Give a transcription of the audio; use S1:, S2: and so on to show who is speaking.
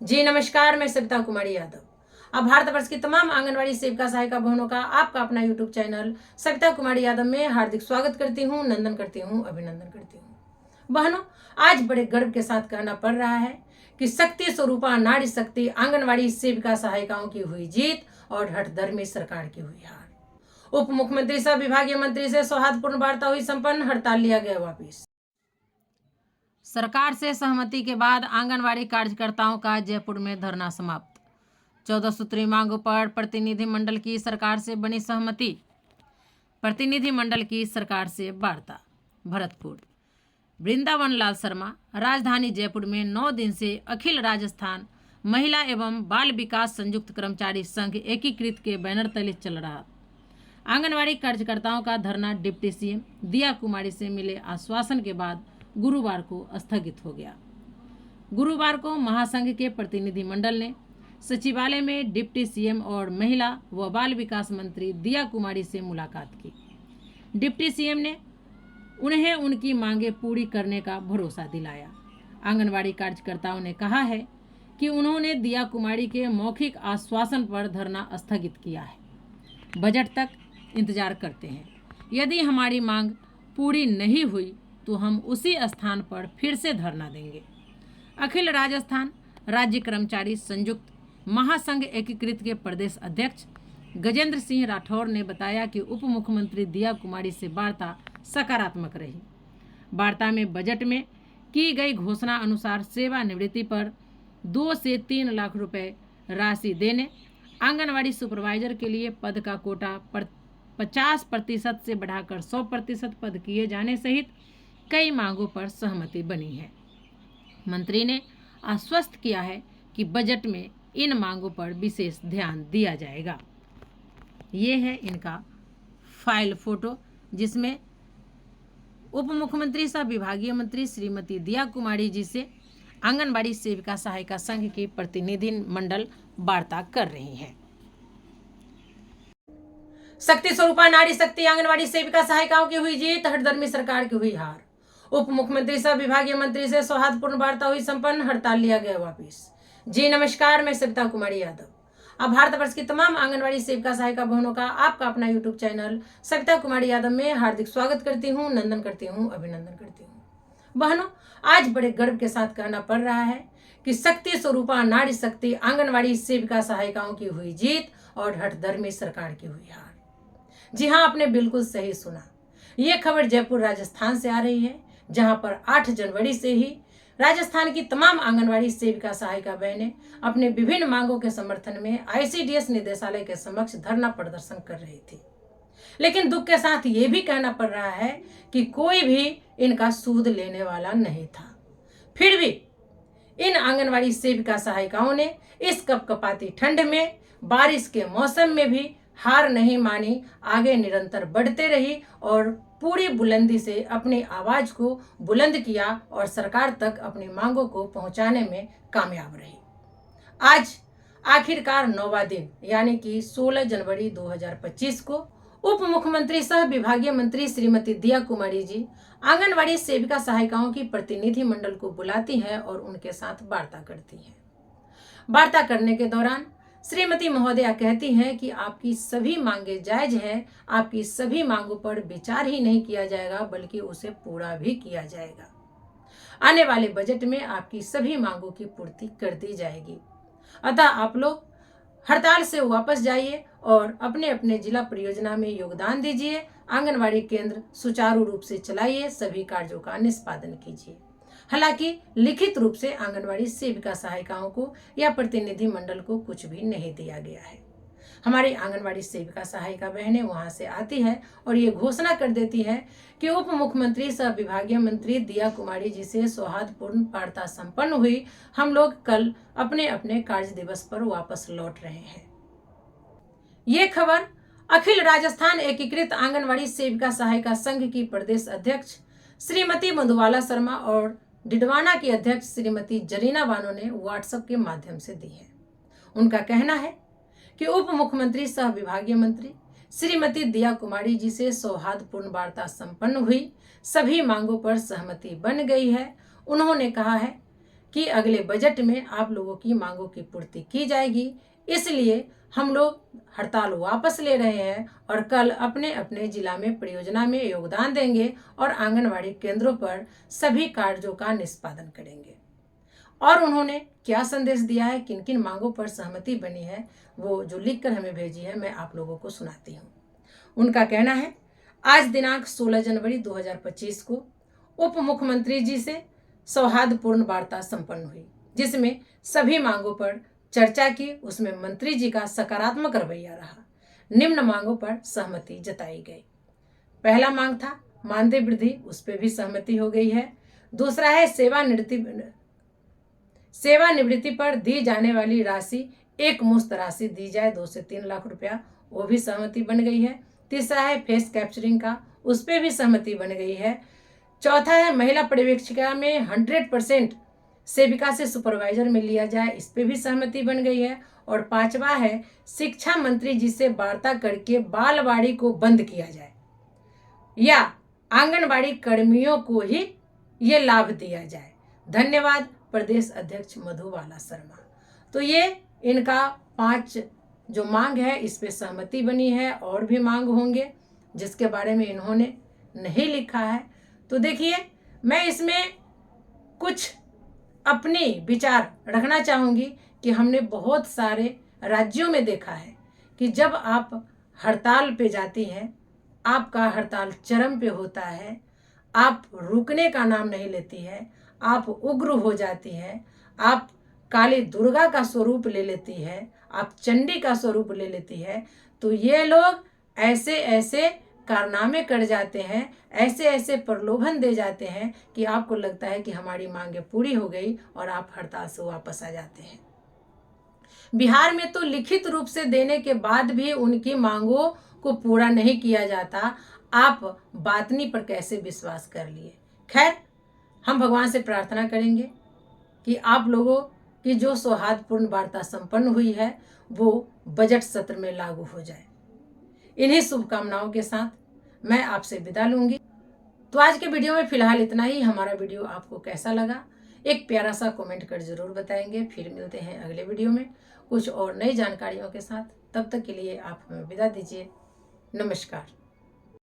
S1: जी नमस्कार, मैं सविता कुमारी यादव। अब भारतवर्ष की तमाम आंगनवाड़ी सेविका सहायिका बहनों का आपका अपना यूट्यूब चैनल सविता कुमारी यादव में हार्दिक स्वागत करती हूँ, नंदन करती हूँ, अभिनंदन करती हूँ। बहनों, आज बड़े गर्व के साथ कहना पड़ रहा है कि शक्ति स्वरूपा नारी शक्ति आंगनवाड़ी सेविका सहायिकाओं की हुई जीत और हठधर्मी सरकार की हुई हार। उप मुख्यमंत्री सह विभागीय मंत्री से सौहार्दपूर्ण वार्ता हुई संपन्न, हड़ताल लिया गया वापिस। सरकार से सहमति के बाद आंगनवाड़ी कार्यकर्ताओं का जयपुर में धरना समाप्त। 14 सूत्री मांगों पर प्रतिनिधिमंडल की सरकार से बनी सहमति। प्रतिनिधिमंडल की सरकार से वार्ता। भरतपुर। वृंदावन लाल शर्मा। राजधानी जयपुर में 9 दिन से अखिल राजस्थान महिला एवं बाल विकास संयुक्त कर्मचारी संघ एकीकृत के बैनर तले चल रहा आंगनवाड़ी कार्यकर्ताओं का धरना डिप्टी सीएम दिया कुमारी से मिले आश्वासन के बाद गुरुवार को स्थगित हो गया। गुरुवार को महासंघ के प्रतिनिधिमंडल ने सचिवालय में डिप्टी सीएम और महिला व बाल विकास मंत्री दिया कुमारी से मुलाकात की। डिप्टी सीएम ने उन्हें उनकी मांगें पूरी करने का भरोसा दिलाया। आंगनवाड़ी कार्यकर्ताओं ने कहा है कि उन्होंने दिया कुमारी के मौखिक आश्वासन पर धरना स्थगित किया है। बजट तक इंतजार करते हैं। यदि हमारी मांग पूरी नहीं हुई तो हम उसी स्थान पर फिर से धरना देंगे। अखिल राजस्थान राज्य कर्मचारी संयुक्त महासंघ एकीकृत के प्रदेश अध्यक्ष गजेंद्र सिंह राठौर ने बताया कि उप मुख्यमंत्री दिया कुमारी से वार्ता सकारात्मक रही। वार्ता में बजट में की गई घोषणा अनुसार सेवानिवृत्ति पर 2 से 3 लाख रुपए राशि देने, आंगनवाड़ी सुपरवाइजर के लिए पद का कोटा 50% से बढ़ाकर 100% पद किए जाने सहित कई मांगों पर सहमति बनी है। मंत्री ने आश्वस्त किया है कि बजट में इन मांगों पर विशेष ध्यान दिया जाएगा। ये है इनका फाइल फोटो, जिसमें उप मुख्यमंत्री सह विभागीय मंत्री श्रीमती दिया कुमारी जी से आंगनबाड़ी सेविका सहायिका संघ की प्रतिनिधि मंडल वार्ता कर रही हैं। शक्ति स्वरूपा नारी शक्ति आंगनबाड़ी सेविका सहायिकाओं की हुई जीत, हठधर्मी सरकार की हुई हार। उप मुख्यमंत्री सह विभागीय मंत्री से सौहार्दपूर्ण वार्ता हुई संपन्न, हड़ताल लिया गया वापिस। जी नमस्कार, मैं सविता कुमारी यादव। अब भारतवर्ष की तमाम आंगनवाड़ी सेविका सहायिका बहनों का आपका अपना यूट्यूब चैनल सविता कुमारी यादव में हार्दिक स्वागत करती हूँ, नंदन करती हूँ, अभिनंदन करती हूँ। बहनों, आज बड़े गर्व के साथ कहना पड़ रहा है कि शक्ति स्वरूपा नारी शक्ति आंगनवाड़ी सेविका सहायिकाओं की हुई जीत और हठधर्मी सरकार की हुई हार। जी हाँ, आपने बिल्कुल सही सुना। ये खबर जयपुर राजस्थान से आ रही है, जहां पर 8 जनवरी से ही राजस्थान की तमाम आंगनवाड़ी सेविका सहायिका बहनें अपने विभिन्न मांगों के समर्थन में आईसीडीएस निदेशालय के समक्ष धरना प्रदर्शन कर रही थी। लेकिन दुख के साथ ये भी कहना पड़ रहा है कि कोई भी इनका सूद लेने वाला नहीं था। फिर भी इन आंगनवाड़ी सेविका सहायिकाओं ने इस कपकपाती ठंड में, बारिश के मौसम में भी हार नहीं मानी, आगे निरंतर बढ़ते रही और पूरी बुलंदी से अपनी आवाज को बुलंद किया और सरकार तक अपनी मांगों को पहुंचाने में कामयाब रही। आज आखिरकार 9वां दिन यानी कि 16 जनवरी 2025 को उप मुख्यमंत्री सह विभागीय मंत्री श्रीमती दिया कुमारी जी आंगनवाड़ी सेविका सहायिकाओं की प्रतिनिधि मंडल को बुलाती हैं और उनके साथ वार्ता करती हैं। वार्ता करने के दौरान श्रीमती महोदया कहती हैं कि आपकी सभी मांगे जायज हैं, आपकी सभी मांगों पर विचार ही नहीं किया जाएगा बल्कि उसे पूरा भी किया जाएगा। आने वाले बजट में आपकी सभी मांगों की पूर्ति कर दी जाएगी। अतः आप लोग हड़ताल से वापस जाइए और अपने अपने जिला परियोजना में योगदान दीजिए। आंगनवाड़ी केंद्र सुचारू रूप से चलाइए, सभी कार्यों का निष्पादन कीजिए। हालांकि लिखित रूप से आंगनवाड़ी सेविका सहायिकाओं को या प्रतिनिधि मंडल को कुछ भी नहीं दिया गया है। हमारी आंगनवाड़ी सेविका सहायिका बहनें वहां से आती है और ये घोषणा कर देती है कि उप मुख्यमंत्री सह विभागीय मंत्री दिया कुमारी जी से सौहार्दपूर्ण वार्ता संपन्न हुई। हम लोग कल अपने अपने कार्य दिवस पर वापस लौट रहे हैं। ये खबर अखिल राजस्थान एकीकृत आंगनवाड़ी सेविका सहायिका संघ की प्रदेश अध्यक्ष श्रीमती मधुबाला शर्मा और डिडवाना की अध्यक्ष श्रीमती जरीना बानो ने व्हाट्सएप के माध्यम से दी है। उनका कहना है कि उप मुख्यमंत्री सह विभागीय मंत्री श्रीमती दिया कुमारी जी से सौहार्दपूर्ण वार्ता संपन्न हुई, सभी मांगों पर सहमति बन गई है। उन्होंने कहा है कि अगले बजट में आप लोगों की मांगों की पूर्ति की जाएगी। इसलिए हम लोग हड़ताल वापस ले रहे हैं और कल अपने अपने जिला में परियोजना में योगदान देंगे और आंगनवाड़ी केंद्रों पर सभी कार्यों का निष्पादन करेंगे। और उन्होंने क्या संदेश दिया है, किन किन मांगों पर सहमति बनी है, वो जो लिखकर हमें भेजी है मैं आप लोगों को सुनाती हूँ। उनका कहना है, आज दिनांक 16 जनवरी 2025 को उप मुख्यमंत्री जी से सौहार्दपूर्ण वार्ता संपन्न हुई, जिसमें सभी मांगों पर चर्चा की। उसमें मंत्री जी का सकारात्मक रवैया रहा। निम्न मांगों पर सहमति जताई गई। पहला मांग था मानदेय वृद्धि, उस पर भी सहमति हो गई है। दूसरा है सेवानिवृत्ति पर दी जाने वाली राशि एक मुश्त राशि दी जाए 2 से 3 लाख रुपया, वो भी सहमति बन गई है। तीसरा है फेस कैप्चरिंग का, उस पर भी सहमति बन गई है। चौथा है महिला पर्यवेक्षिका में 100% सेविका से सुपरवाइजर में लिया जाए, इस पे भी सहमति बन गई है। और पांचवा है शिक्षा मंत्री जी से वार्ता करके बालवाड़ी को बंद किया जाए या आंगनबाड़ी कर्मियों को ही ये लाभ दिया जाए। धन्यवाद। प्रदेश अध्यक्ष मधुबाला शर्मा। तो ये इनका 5 जो मांग है इस पे सहमति बनी है। और भी मांग होंगे जिसके बारे में इन्होंने नहीं लिखा है। तो देखिए, मैं इसमें कुछ अपनी विचार रखना चाहूँगी कि हमने बहुत सारे राज्यों में देखा है कि जब आप हड़ताल पे जाती हैं, आपका हड़ताल चरम पे होता है, आप रुकने का नाम नहीं लेती है, आप उग्र हो जाती है, आप काली दुर्गा का स्वरूप ले लेती है, आप चंडी का स्वरूप ले लेती है, तो ये लोग ऐसे ऐसे कारनामे कर जाते हैं, ऐसे ऐसे प्रलोभन दे जाते हैं कि आपको लगता है कि हमारी मांगें पूरी हो गई और आप हड़ताल से वापस आ जाते हैं। बिहार में तो लिखित रूप से देने के बाद भी उनकी मांगों को पूरा नहीं किया जाता। आप बातनी पर कैसे विश्वास कर लिए। खैर, हम भगवान से प्रार्थना करेंगे कि आप लोगों की जो सौहार्दपूर्ण वार्ता संपन्न हुई है वो बजट सत्र में लागू हो जाए। इन्हीं शुभकामनाओं के साथ मैं आपसे विदा लूंगी। तो आज के वीडियो में फिलहाल इतना ही। हमारा वीडियो आपको कैसा लगा एक प्यारा सा कमेंट कर जरूर बताएंगे। फिर मिलते हैं अगले वीडियो में कुछ और नई जानकारियों के साथ। तब तक के लिए आप हमें विदा दीजिए। नमस्कार।